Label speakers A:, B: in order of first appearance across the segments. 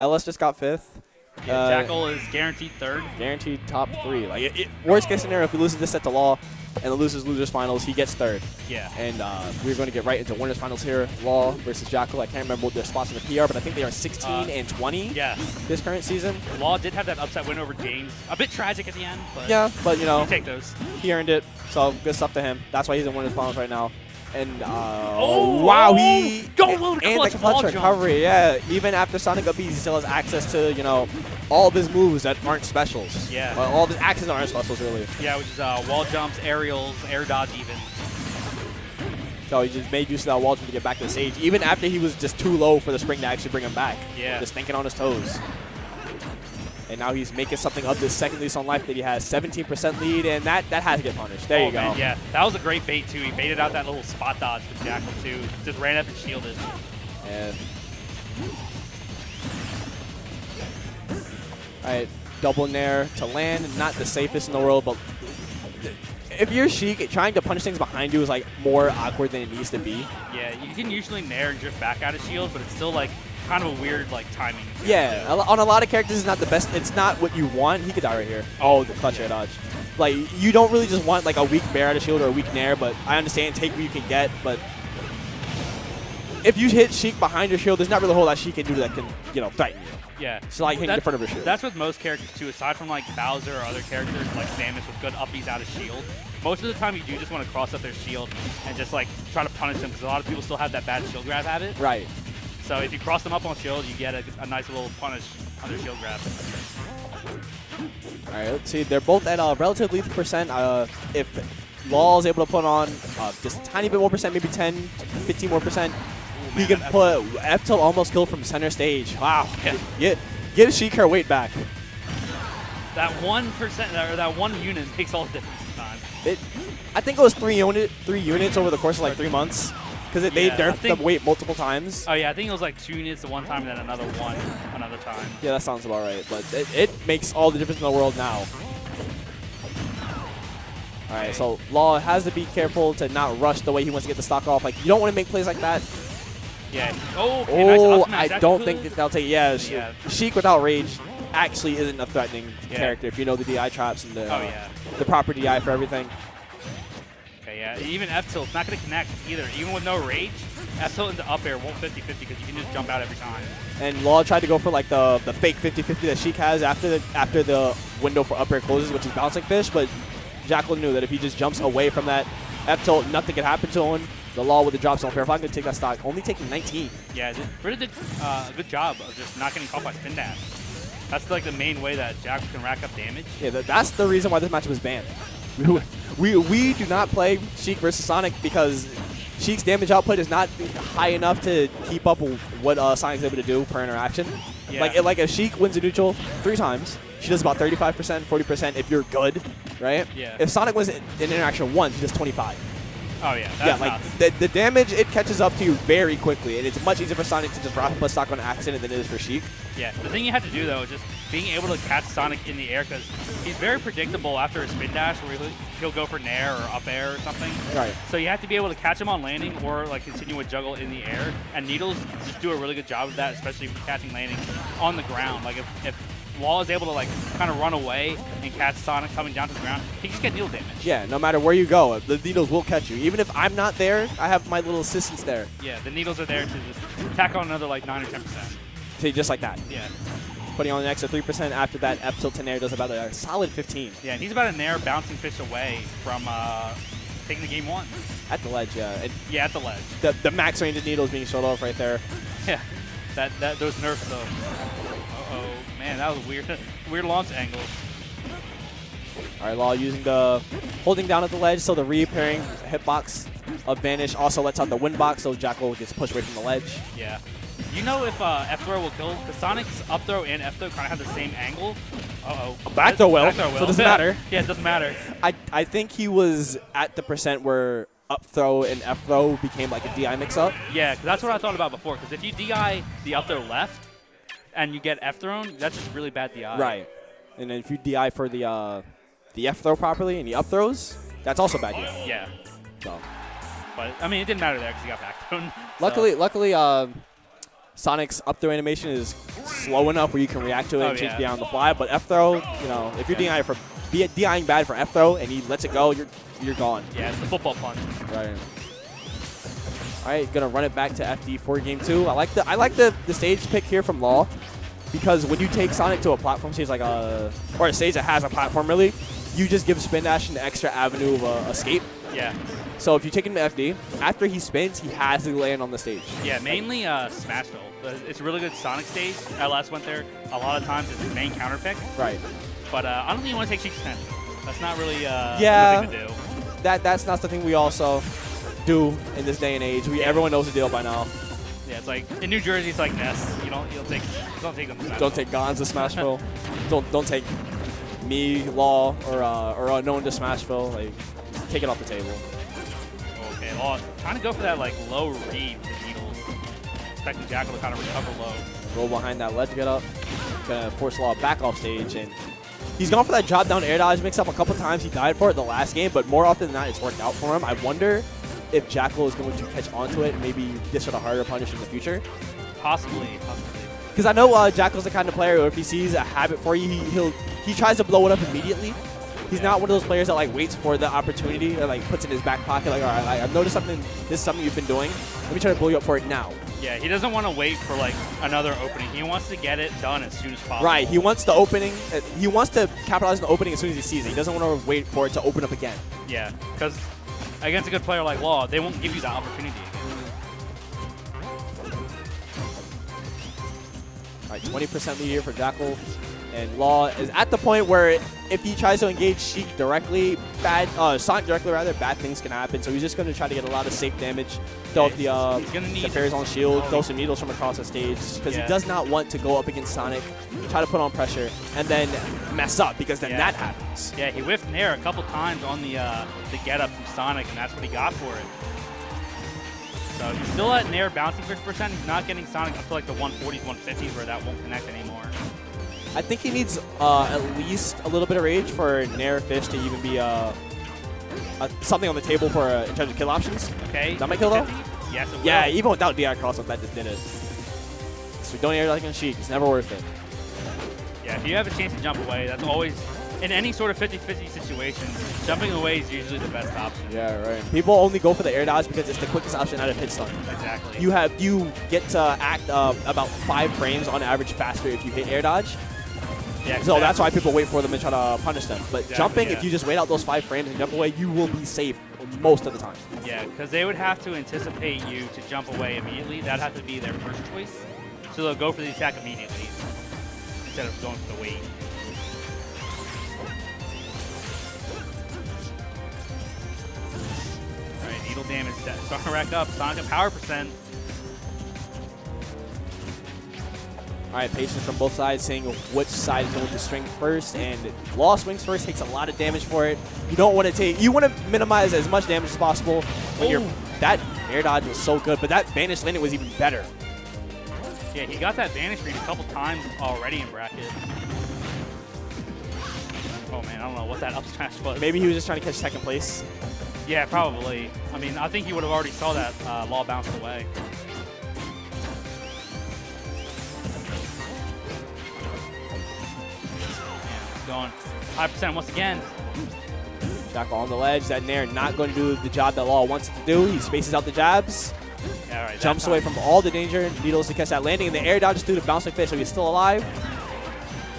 A: LS just got 5th.
B: Yeah, JaKal is guaranteed 3rd.
A: Guaranteed top 3. Like worst case scenario, if he loses this set to Law and the losers finals, he gets 3rd.
B: Yeah.
A: And we're going to get right into winners finals here. Law versus JaKal. I can't remember what their spots in the PR, but I think they are 16 and 20. This current season.
B: Law did have that upset win over James. A bit tragic at the end, but
A: yeah, but you know,
B: you take those.
A: He earned it. So good stuff to him. That's why he's in winners finals right now. And wow, he
B: and
A: the clutch recovery. Yeah, even after Sonic up B's, he still has access to all of his moves that aren't specials.
B: Yeah,
A: all of his actions aren't specials really.
B: Yeah, which is wall jumps, aerials, air dodge even.
A: So he just made use of that wall jump to get back to the stage, even after he was just too low for the spring to actually bring him back.
B: Yeah,
A: just thinking on his toes. And now he's making something of this second lease on life that he has 17% lead, and that has to get punished. There you go.
B: Man, yeah, that was a great bait too. He baited out that little spot dodge with JaKal too. Just ran up and shielded.
A: And all right, double nair to land. Not the safest in the world, but if you're Sheik, trying to punish things behind you is like more awkward than it needs to be.
B: Yeah, you can usually nair and drift back out of shield, but it's still like kind of a weird timing.
A: Yeah, on a lot of characters, it's not the best. It's not what you want. He could die right here. Oh, the clutch air dodge. Like you don't really just want like a weak bear out of shield or a weak nair, but I understand take what you can get. But if you hit Sheik behind your shield, there's not really a whole lot Sheik can do that can threaten you.
B: Yeah,
A: it's like hitting in front of your shield.
B: That's with most characters too. Aside from like Bowser or other characters like Samus with good uppies out of shield, most of the time you do just want to cross up their shield and just like try to punish them because a lot of people still have that bad shield grab habit.
A: Right.
B: So if you cross them up on shield, you get a nice little punish on their shield grab.
A: All right, let's see. They're both at relative lead percent. If Law is able to put on just a tiny bit more percent, maybe 10, 15 more percent, he can put F-Tilt almost killed from center stage. Wow.
B: Yeah.
A: Give Sheik her weight back.
B: That 1% or that 1 unit makes all the difference sometimes.
A: I think it was 3 units over the course of like 3 months. Because they nerfed the weight multiple times.
B: Oh, yeah. I think it was like 2 units the one time and then another 1 another time.
A: Yeah, that sounds about right. But it makes all the difference in the world now. All right, so Law has to be careful to not rush the way he wants to get the stock off. Like, you don't want to make plays like that.
B: Yeah. Oh, okay, nice
A: I don't think that'll take it. Yeah, Sheik without rage actually isn't a threatening character if you know the DI traps and the proper DI for everything.
B: Yeah, even F-Tilt's not going to connect either. Even with no rage, F-Tilt into up air won't 50-50 because you can just jump out every time.
A: And Law tried to go for like the fake 50-50 that Sheik has after the window for up air closes, which is bouncing fish, but JaKal knew that if he just jumps away from that F-Tilt, nothing can happen to him. The Law with the drops on fair. If I'm going to take that stock, only taking 19.
B: Yeah, really did a good job of just not getting caught by spin dash. That's like the main way that JaKal can rack up damage.
A: Yeah, that's the reason why this match was banned. We do not play Sheik versus Sonic because Sheik's damage output is not high enough to keep up with what Sonic's able to do per interaction.
B: Yeah.
A: Like if Sheik wins a neutral 3 times, she does about 35%, 40% if you're good, right?
B: Yeah.
A: If Sonic wins an interaction once, he does 25.
B: Oh, yeah. That's
A: like the damage, it catches up to you very quickly, and it's much easier for Sonic to just wrap up a stock on accident than it is for Sheik.
B: Yeah, the thing you have to do, though, is just being able to catch Sonic in the air, because he's very predictable after a spin dash where he'll go for nair or up air or something.
A: Right.
B: So you have to be able to catch him on landing or like continue with juggle in the air, and Needles just do a really good job of that, especially if you're catching landing on the ground. Like if Law is able to like kind of run away and catch Sonic coming down to the ground, he just get needle damage.
A: Yeah, no matter where you go, the needles will catch you. Even if I'm not there, I have my little assistants there.
B: Yeah, the needles are there to just tack on another like 9 or 10%.
A: See, just like that.
B: Yeah.
A: Putting on an extra 3% after that F-Tilt to Nair does about a solid 15.
B: Yeah, and he's about a Nair bouncing fish away from taking the game 1.
A: At the ledge, yeah. And
B: yeah, at the ledge.
A: The max range of needles being showed off right there.
B: Yeah, those nerfs though. Uh-oh, man, that was weird. Weird launch angles.
A: All right, Law using the holding down at the ledge, so the reappearing hitbox of Vanish also lets out the wind box, so JaKal gets pushed away from the ledge.
B: Yeah. You know if F-throw will kill? Because Sonic's up throw and F-throw kind of have the same angle. Uh-oh.
A: Back throw will, so it doesn't matter.
B: Yeah, it doesn't matter.
A: I think he was at the percent where up throw and F throw became like a DI mix-up.
B: Yeah, because that's what I thought about before. Because if you DI the up throw left and you get F thrown, that's just really bad DI.
A: Right. And then if you DI for the F throw properly and the up throws, that's also bad DI.
B: Yeah.
A: So.
B: But I mean, it didn't matter there because he got back thrown.
A: Luckily, Sonic's up throw animation is slow enough where you can react to it and change DI on the fly. But F throw, you know, if you're DIing bad for F throw and he lets it go, you're gone.
B: Yeah, it's the football punch.
A: Right. All right, gonna run it back to FD for game 2. I like the stage pick here from Law, because when you take Sonic to a platform stage like or a stage that has a platform really, you just give Spin Dash an extra avenue of escape.
B: Yeah.
A: So if you take him to FD, after he spins, he has to land on the stage.
B: Yeah, mainly Smashville. It's a really good Sonic stage. I last went there. A lot of times it's the main counter pick.
A: Right.
B: But I don't think you want to take Sheik's 10. That's not really
A: yeah,
B: the thing to do.
A: That's not the thing we also do in this day and age. Everyone knows the deal by now.
B: Yeah, it's like in New Jersey, it's like Ness. Don't take them. To
A: don't take Gons to Smashville. don't take me, Law, or Unknown to Smashville. Like, take it off the table.
B: Okay, Law trying to go for that like low read to Needles, expecting JaKal to kind of recover low.
A: Roll behind that ledge, get up. Gonna force Law back off stage, and he's gone for that drop down air dodge mix up a couple times. He died for it the last game, but more often than not, it's worked out for him. I wonder if JaKal is going to catch on to it and maybe dish out a harder punish in the future.
B: Possibly.
A: Because I know JaKal's the kind of player where if he sees a habit for you, he tries to blow it up immediately. He's not one of those players that like waits for the opportunity or like puts it in his back pocket. Like, all right, I've noticed something. This is something you've been doing. Let me try to blow you up for it now.
B: Yeah, he doesn't want to wait for like another opening. He wants to get it done as soon as possible.
A: Right. He wants the opening. He wants to capitalize on the opening as soon as he sees it. He doesn't want to wait for it to open up again.
B: Yeah, because against a good player like Law, they won't give you that opportunity.
A: All right, 20% lead here for JaKal. And Law is at the point where if he tries to engage Sheik directly, Sonic directly rather, bad things can happen. So he's just going to try to get a lot of safe damage, throw up the fairies on shield, throw some needles from across the stage, because he does not want to go up against Sonic, try to put on pressure, and then mess up, because then that happens.
B: Yeah, he whiffed Nair a couple times on the get up from Sonic, and that's what he got for it. So he's still at Nair bouncing 50%. He's not getting Sonic up to like the 140s, 150s, where that won't connect anymore.
A: I think he needs at least a little bit of rage for Nair Fish to even be something on the table for in terms of kill options.
B: Okay.
A: That might kill though?
B: Yes, it will.
A: Yeah, even without DI cross-up, that just did it. So don't air like on Sheik. It's never worth it.
B: Yeah, if you have a chance to jump away, that's always, in any sort of 50-50 situation, jumping away is usually the best option.
A: Yeah, right. People only go for the air dodge because it's the quickest option out of hit stun.
B: Exactly.
A: You get to act about 5 frames on average faster if you hit air dodge.
B: Yeah, exactly.
A: So that's why people wait for them and try to punish them. But jumping, if you just wait out those 5 frames and jump away, you will be safe most of the time.
B: Yeah, because they would have to anticipate you to jump away immediately. That'd have to be their first choice. So they'll go for the attack immediately instead of going for the wait. All right, needle damage starting to rack up. Sonic at power percent.
A: All right, patience from both sides, seeing which side is going to swing first, and Law swings first, takes a lot of damage for it. You don't want to take, you want to minimize as much damage as possible. When that air dodge was so good, but that vanish landing was even better.
B: Yeah, he got that vanish read a couple times already in bracket. Oh man, I don't know what that up smash was.
A: Maybe he was just trying to catch second place.
B: Yeah, probably. I mean, I think he would have already saw that Law bounced away. Going 5% once again.
A: JaKal on the ledge. That Nair not going to do the job that Law wants it to do. He spaces out the jabs.
B: Yeah, right,
A: jumps away from all the danger. Needles to catch that landing. And the air dodges through the bouncing fish, so he's still alive.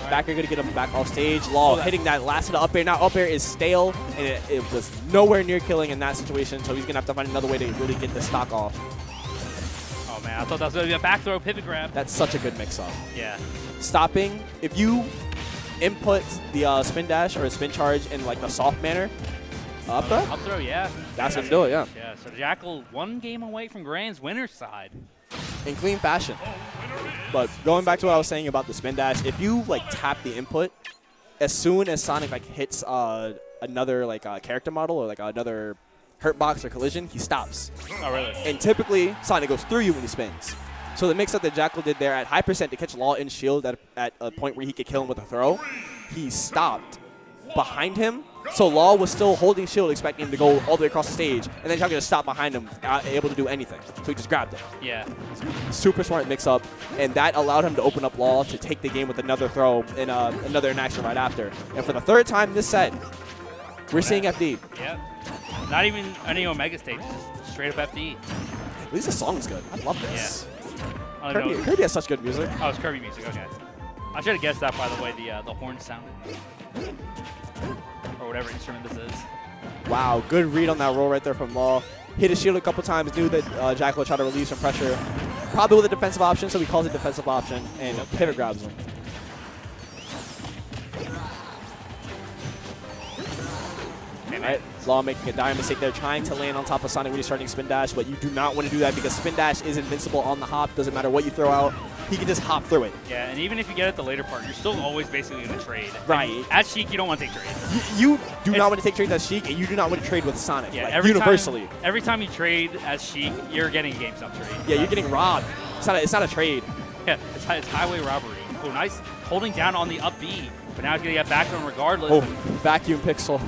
A: Backer going to get him back off stage. Law hitting that last hit of up air. Now up air is stale, and it was nowhere near killing in that situation, so he's going to have to find another way to really get the stock off.
B: Oh man, I thought that was going to be a back throw pivot grab.
A: That's such a good mix-up.
B: Yeah.
A: Stopping, if you input the spin dash or a spin charge in like the soft manner, up throw?
B: Up throw, yeah.
A: That's what to do it, yeah.
B: Yeah, so JaKal 1 game away from Grand's winner's side.
A: In clean fashion. But going back to what I was saying about the spin dash, if you like tap the input, as soon as Sonic like hits another like character model or like another hurt box or collision, he stops.
B: Oh really?
A: And typically Sonic goes through you when he spins. So the mix-up that JaKal did there at high percent to catch Law in shield at a point where he could kill him with a throw, he stopped behind him So Law was still holding shield, expecting him to go all the way across the stage, and then JaKal just stopped behind him, not able to do anything. So he just grabbed him.
B: Yeah.
A: Super smart mix-up, and that allowed him to open up Law to take the game with another throw and another interaction right after. And for the third time this set, we're seeing FD.
B: Yep. Not even any Omega stage, just straight up FD.
A: At least the song is good. I love this.
B: Yeah.
A: Kirby has such good music.
B: Oh, it's Kirby music. Okay. I should have guessed that, by the way, the horn sounded. Or whatever instrument this is.
A: Wow, good read on that roll right there from Law. Hit his shield a couple times, knew that JaKal would try to release some pressure. Probably with a defensive option, so he calls it defensive option, and pivot grabs him. Alright, Law making a dire mistake there, trying to land on top of Sonic when he's starting spin dash, but you do not want to do that because spin dash is invincible on the hop. Doesn't matter what you throw out, he can just hop through it.
B: Yeah, and even if you get at the later part, you're still always basically going to trade.
A: Right.
B: And at Sheik, you don't want to take trades.
A: You do not want to take trades as Sheik, and you do not want to trade with Sonic,
B: Yeah,
A: like, universally.
B: Every time you trade as Sheik, you're getting a GameStop trade.
A: Yeah, you're getting robbed. It's not a trade.
B: Yeah, it's highway robbery. Oh, nice holding down on the up B, but now he's going to get back on regardless.
A: Oh, vacuum pixel.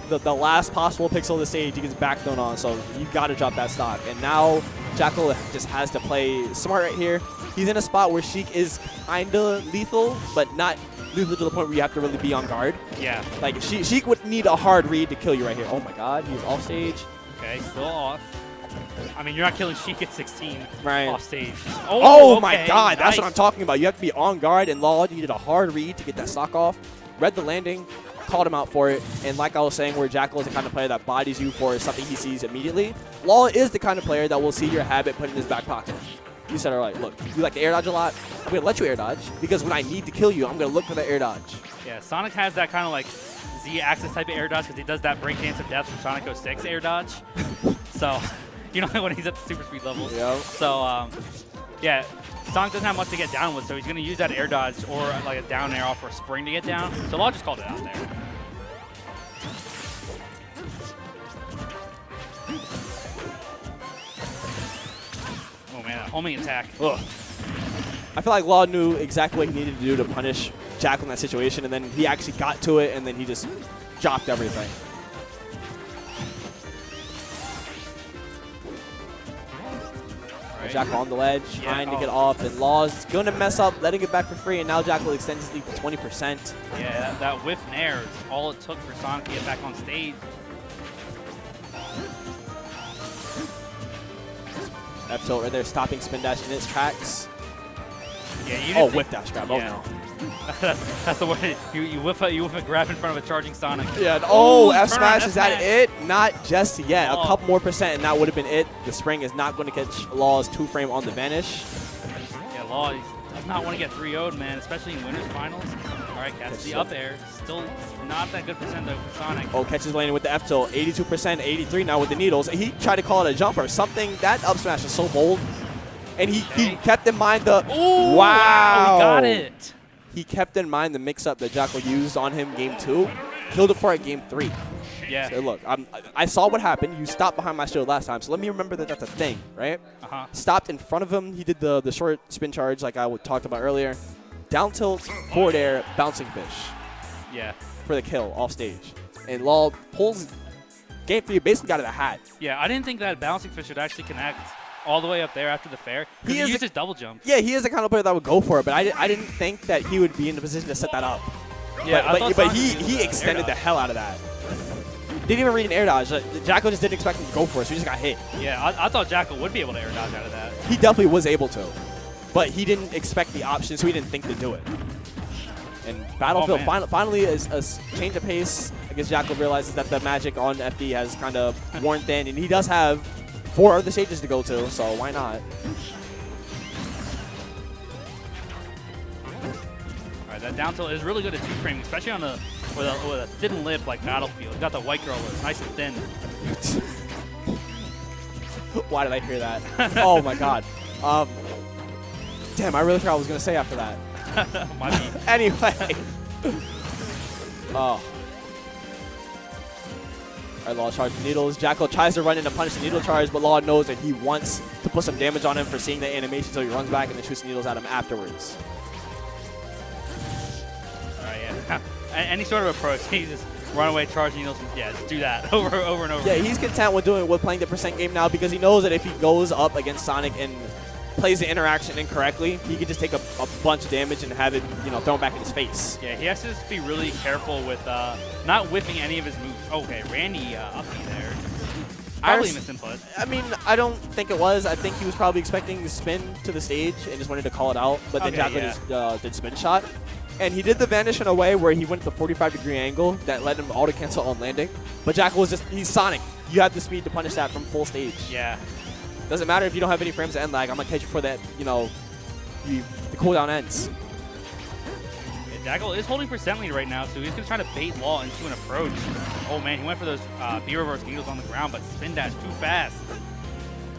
A: The last possible pixel of the stage he gets back thrown on, so you got to drop that stock. And now JaKal just has to play smart right here. He's in a spot where Sheik is kind of lethal, but not lethal to the point where you have to really be on guard.
B: Yeah.
A: Like, Sheik would need a hard read to kill you right here. Oh my god, he's off stage.
B: Okay, still off. I mean, you're not killing Sheik at 16
A: right
B: off stage.
A: Oh
B: okay,
A: my god, that's
B: nice.
A: what I'm talking about. You have to be on guard, and Law needed a hard read to get that stock off. Read the landing, called him out for it, and like I was saying, where JaKal is the kind of player that bodies you for something he sees immediately, Law is the kind of player that will see your habit put in his back pocket. You said, all right, look, you like to air dodge a lot? I'm going to let you air dodge, because when I need to kill you, I'm going to look for the air dodge.
B: Yeah, Sonic has that kind of like Z-axis type of air dodge because he does that breakdance of death from Sonic 06 air dodge. So, you know, when he's at the super speed levels.
A: Yep.
B: So, yeah, Sonic doesn't have much to get down with, so he's going to use that air dodge or like a down air off or a spring to get down. So Law just called it out there. Oh man, that homing attack.
A: Ugh. I feel like Law knew exactly what he needed to do to punish JaKal in that situation, and then he actually got to it, and then he just dropped everything. JaKal on the ledge, trying to get off, and Law's going to mess up, letting it back for free, and now JaKal extends his lead to 20%.
B: Yeah, that whiff nair is all it took for Sonic to get back on stage.
A: F tilt right there, stopping spin dash in its tracks.
B: Yeah, you
A: whiff dash grab.
B: Yeah.
A: Oh no.
B: That's the way you whiff a grab in front of a charging Sonic.
A: Yeah. F smash, is that it? Not just yet. A couple more percent, and that would have been it. The spring is not going to catch Law's 2-frame on the vanish.
B: Yeah, Law does not want to get 3-0'd, man, especially in winners finals. All right, catches the up air. Still not that good percent though for Sonic.
A: Oh, catches landing with the F tilt. 82%, 83 now with the needles. He tried to call it a jumper. Something that up smash is so bold. And he kept in mind the
B: wow, he got it.
A: He kept in mind the mix-up that JaKal used on him game 2. Killed it for it game 3.
B: Yeah.
A: So look, I saw what happened. You stopped behind my shield last time, so let me remember that that's a thing, right? Stopped in front of him. He did the short spin charge like I talked about earlier. Down tilt, forward air, bouncing fish.
B: Yeah.
A: For the kill off stage. And Law pulls game 3, basically got it a hat.
B: Yeah, I didn't think that bouncing fish would actually connect all the way up there after the fair. He used his double jump.
A: Yeah, he is the kind of player that would go for it, but I didn't think that he would be in the position to set that up.
B: Yeah,
A: but he extended the hell out of that. Didn't even read an air dodge. JaKal just didn't expect him to go for it, so he just got hit.
B: Yeah, I thought JaKal would be able to air dodge out of that.
A: He definitely was able to, but he didn't expect the option, so he didn't think to do it. And Battlefield finally is a change of pace. I guess JaKal realizes that the magic on FD has kind of worn thin, and he does have 4 other stages to go to, so why not?
B: All right, that down tilt is really good at 2-frame, especially on with a thin lip like Battlefield. You got the white girl lip, nice and thin.
A: Why did I hear that? Oh my god. Damn, I really forgot what I was gonna say after that. Anyway. Oh. Alright, Law charges needles. JaKal tries to run in to punish the needle charge, but Law knows that he wants to put some damage on him for seeing the animation, so he runs back and then shoots the needles at him afterwards.
B: Alright, yeah. Any sort of approach, he just runaway charge needles. Yeah, just do that over and over.
A: Yeah, he's content with playing the percent game now because he knows that if he goes up against Sonic and plays the interaction incorrectly, he could just take a bunch of damage and have it, thrown back in his face.
B: Yeah, he has to just be really careful with not whipping any of his moves. Okay, Randy uppy there. Probably misinput.
A: I mean, I don't think it was. I think he was probably expecting to spin to the stage and just wanted to call it out, but then JaKal just did spin shot. And he did the vanish in a way where he went to the 45-degree angle that let him auto-cancel on landing. But JaKal was he's Sonic. You have the speed to punish that from full stage.
B: Yeah.
A: Doesn't matter if you don't have any frames to end lag. I'm going to catch you for that, the cooldown ends.
B: JaKal is holding percent lead right now, so he's going to try to bait Law into an approach. Oh, man, he went for those B-reverse needles on the ground, but spin dash too fast.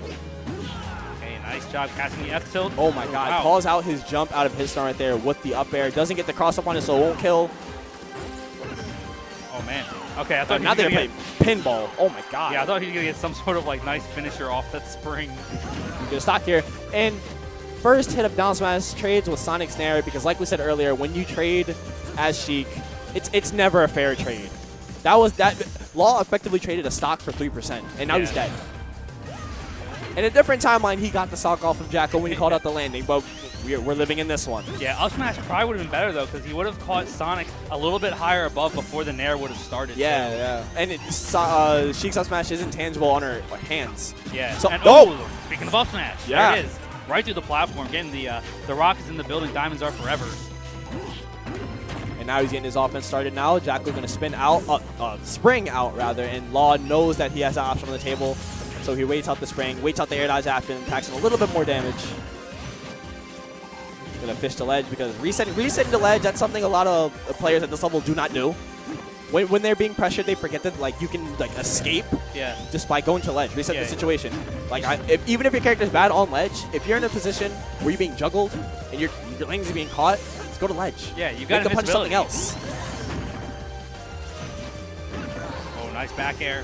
B: Okay, nice job catching the F-tilt.
A: Oh, my God.
B: Wow.
A: Calls out his jump out of his stun right there with the up air. Doesn't get the cross-up on it, so it won't kill.
B: Oh, man. Okay, I thought
A: now they're going to play pinball. Oh, my God.
B: Yeah, I thought he was going to get some sort of, nice finisher off that spring.
A: He's going to stock here. And first hit of down smash trades with Sonic Snare because, like we said earlier, when you trade as Sheik, it's never a fair trade. Law effectively traded a stock for 3%, and now he's dead. In a different timeline, he got the stock off of JaKal when he called out the landing, but we're living in this one.
B: Yeah, up smash probably would have been better, though, because he would have caught Sonic a little bit higher above before the Nair would have started.
A: Yeah. And Sheik's up smash isn't tangible on her hands.
B: Yeah.
A: So,
B: and, speaking of up smash,
A: yeah.
B: There it is. Right through the platform, getting the rock is in the building, diamonds are forever.
A: And now he's getting his offense started now. JaKal going to spin out, spring out rather, and Law knows that he has that option on the table. So he waits out the spring, waits out the air dodge after, and packs in a little bit more damage. Going to fish the ledge because resetting the ledge, that's something a lot of players at this level do not do. When they're being pressured, they forget that you can escape just by going to ledge, reset the situation. Even if your character's bad on ledge, if you're in a position where you're being juggled and your lanes are being caught, just go to ledge.
B: Yeah, you got
A: to punch something else.
B: Oh, nice back air.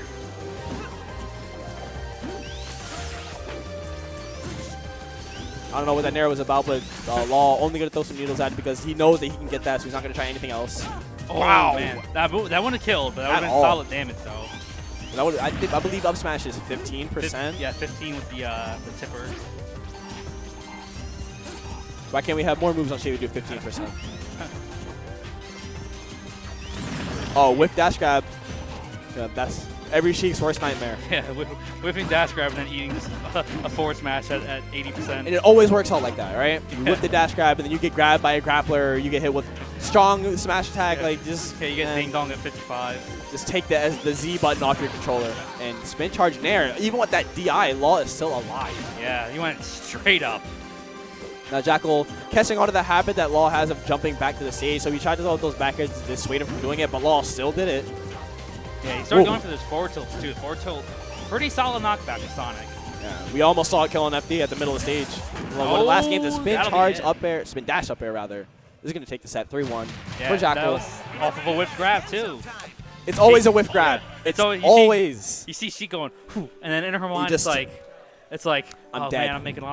A: I don't know what that Nair was about, but Law only going to throw some needles at it because he knows that he can get that, so he's not going to try anything else.
B: Oh, wow, man. That wouldn't have killed, but that would have been solid damage, though.
A: I believe up smash is 15%.
B: Yeah, 15 with the tipper.
A: Why can't we have more moves on Sheik to do 15%? Oh, whip dash grab. Yeah, that's every Sheik's worst nightmare.
B: Yeah, whipping dash grab and then eating a forward smash at 80%.
A: And it always works out like that, right? You whip the dash grab, and then you get grabbed by a grappler, or you get hit with strong smash attack.
B: You get ding dong at 55.
A: Just take the Z button off your controller and spin charge Nair. Even with that DI, Law is still alive.
B: Yeah, he went straight up.
A: Now JaKal catching onto the habit that Law has of jumping back to the stage, so he tried to throw those back airs to dissuade him from doing it, but Law still did it.
B: Yeah, he started going for those forward tilts too. Forward tilt, pretty solid knockback to Sonic.
A: Yeah, we almost saw it kill on FD at the middle of the stage. One of the last games, the spin charge up air, spin dash up air rather. This is going to take the set 3-1 for JaKal.
B: That was off of a whiff grab too.
A: It's always a whiff grab. It's always.
B: You see Sheik going, whew, and then in her mind, it's like,
A: I'm
B: oh
A: dead.
B: man, I'm making a lot of